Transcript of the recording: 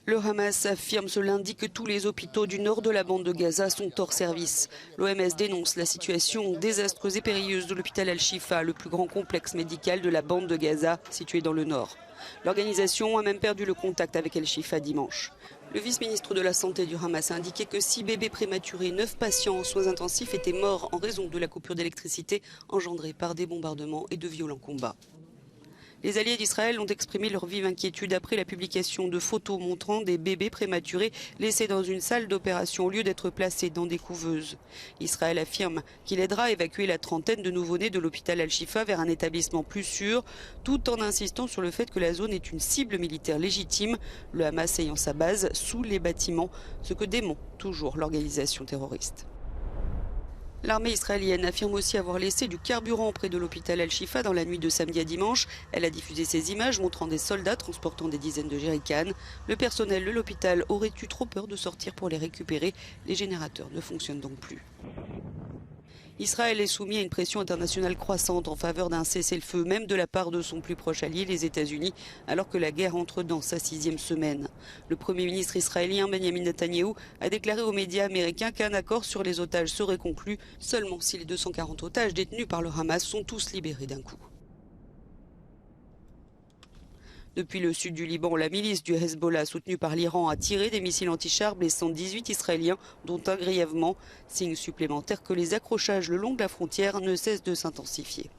Le Hamas affirme ce lundi que tous les hôpitaux du nord de la bande de Gaza sont hors service. L'OMS dénonce la situation désastreuse et périlleuse de l'hôpital Al-Shifa, le plus grand complexe médical de la bande de Gaza, situé dans le nord. L'organisation a même perdu le contact avec Al-Shifa dimanche. Le vice-ministre de la Santé du Hamas a indiqué que 6 bébés prématurés, 9 patients en soins intensifs étaient morts en raison de la coupure d'électricité engendrée par des bombardements et de violents combats. Les alliés d'Israël ont exprimé leur vive inquiétude après la publication de photos montrant des bébés prématurés laissés dans une salle d'opération au lieu d'être placés dans des couveuses. Israël affirme qu'il aidera à évacuer la trentaine de nouveau-nés de l'hôpital Al-Shifa vers un établissement plus sûr, tout en insistant sur le fait que la zone est une cible militaire légitime, le Hamas ayant sa base sous les bâtiments, ce que dément toujours l'organisation terroriste. L'armée israélienne affirme aussi avoir laissé du carburant près de l'hôpital Al-Shifa dans la nuit de samedi à dimanche. Elle a diffusé ces images montrant des soldats transportant des dizaines de jerrycans. Le personnel de l'hôpital aurait eu trop peur de sortir pour les récupérer. Les générateurs ne fonctionnent donc plus. Israël est soumis à une pression internationale croissante en faveur d'un cessez-le-feu, même de la part de son plus proche allié, les États-Unis, alors que la guerre entre dans sa 6e semaine. Le Premier ministre israélien Benjamin Netanyahou a déclaré aux médias américains qu'un accord sur les otages serait conclu seulement si les 240 otages détenus par le Hamas sont tous libérés d'un coup. Depuis le sud du Liban, la milice du Hezbollah, soutenue par l'Iran, a tiré des missiles anti-chars blessant 18 Israéliens, dont un grièvement. Signe supplémentaire que les accrochages le long de la frontière ne cessent de s'intensifier.